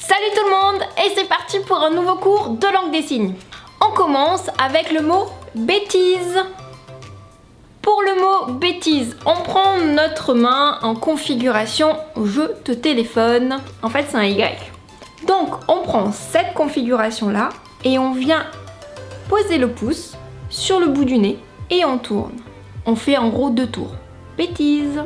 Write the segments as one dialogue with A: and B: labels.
A: Salut tout le monde et c'est parti pour un nouveau cours de langue des signes. On commence avec le mot bêtise. Pour le mot bêtise, on prend notre main en configuration je te téléphone. En fait c'est un Y. Donc on prend cette configuration là et on vient poser le pouce sur le bout du nez et on tourne. On fait en gros 2 tours. Bêtise.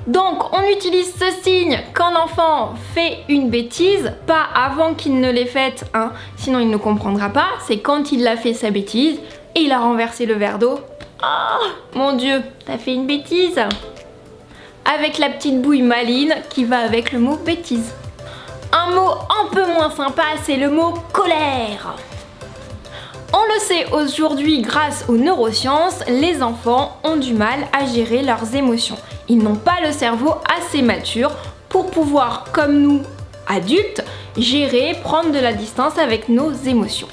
A: Donc on utilise ce signe quand l'enfant fait une bêtise, pas avant qu'il ne l'ait faite, hein, sinon il ne comprendra pas. C'est quand il a fait sa bêtise et il a renversé le verre d'eau. Ah, mon Dieu, t'as fait une bêtise. Avec la petite bouille maline qui va avec le mot bêtise. Un mot un peu moins sympa, c'est le mot colère. On le sait aujourd'hui grâce aux neurosciences, les enfants ont du mal à gérer leurs émotions. Ils n'ont pas le cerveau assez mature pour pouvoir, comme nous, adultes, gérer, prendre de la distance avec nos émotions.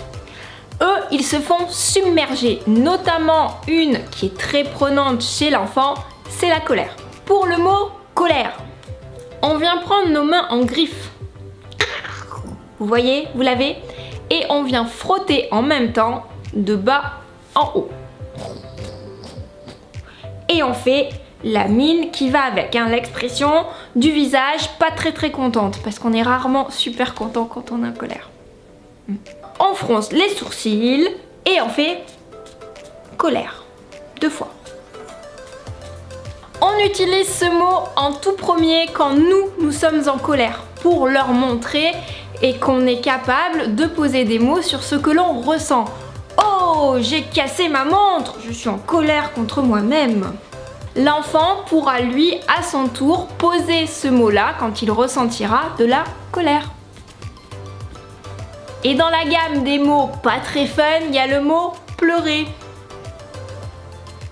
A: Eux, ils se font submerger, notamment une qui est très prenante chez l'enfant, c'est la colère. Pour le mot colère, on vient prendre nos mains en griffes. Vous voyez, vous l'avez ? Et on vient frotter en même temps de bas en haut. Et on fait la mine qui va avec, hein, l'expression du visage pas très contente parce qu'on est rarement super content quand on est en colère. On fronce les sourcils et on fait colère 2 fois. On utilise ce mot en tout premier quand nous sommes en colère pour leur montrer et qu'on est capable de poser des mots sur ce que l'on ressent. Oh, j'ai cassé ma montre, je suis en colère contre moi-même. L'enfant pourra lui, à son tour, poser ce mot-là quand il ressentira de la colère. Et dans la gamme des mots pas très fun, il y a le mot pleurer.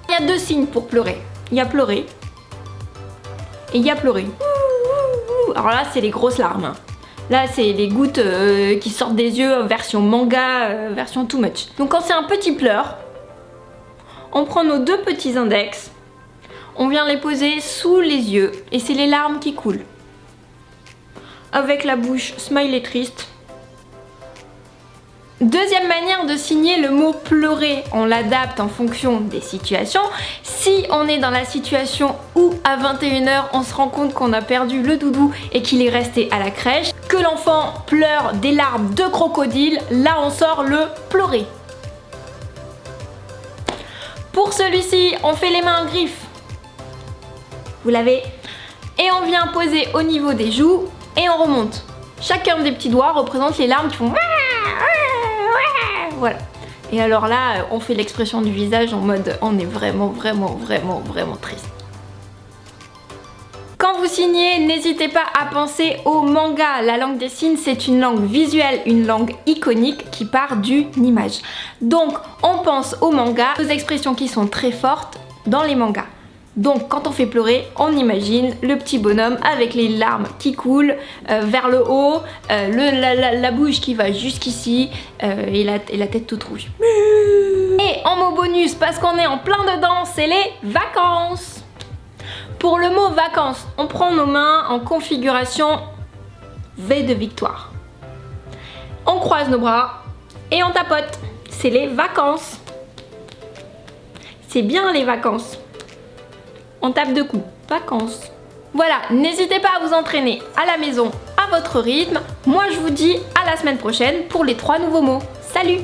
A: Il y a 2 signes pour pleurer. Il y a pleurer et il y a pleurer. Alors là, c'est les grosses larmes. Là, c'est les gouttes qui sortent des yeux, version manga, version too much. Donc quand c'est un petit pleur, on prend nos 2 petits index, on vient les poser sous les yeux et c'est les larmes qui coulent. Avec la bouche smiley triste. Deuxième manière de signer le mot pleurer, on l'adapte en fonction des situations. Si on est dans la situation où à 21h on se rend compte qu'on a perdu le doudou et qu'il est resté à la crèche, que l'enfant pleure des larmes de crocodile, là on sort le pleurer. Pour celui-ci, on fait les mains en griffes. Vous l'avez. Et on vient poser au niveau des joues et on remonte. Chacun des petits doigts représente les larmes qui font... Voilà. Et alors là, on fait l'expression du visage en mode on est vraiment triste. Quand vous signez, n'hésitez pas à penser au manga. La langue des signes, c'est une langue visuelle, une langue iconique qui part d'une image. Donc, on pense au manga, aux expressions qui sont très fortes dans les mangas. Donc quand on fait pleurer, on imagine le petit bonhomme avec les larmes qui coulent vers le haut, la bouche qui va jusqu'ici et la tête toute rouge. Et en mot bonus, parce qu'on est en plein dedans, c'est les vacances. Pour le mot vacances, on prend nos mains en configuration V de victoire. On croise nos bras et on tapote. C'est les vacances. C'est bien les vacances. On tape 2 coups. Vacances. Voilà, n'hésitez pas à vous entraîner à la maison à votre rythme. Moi, je vous dis à la semaine prochaine pour les 3 nouveaux mots. Salut!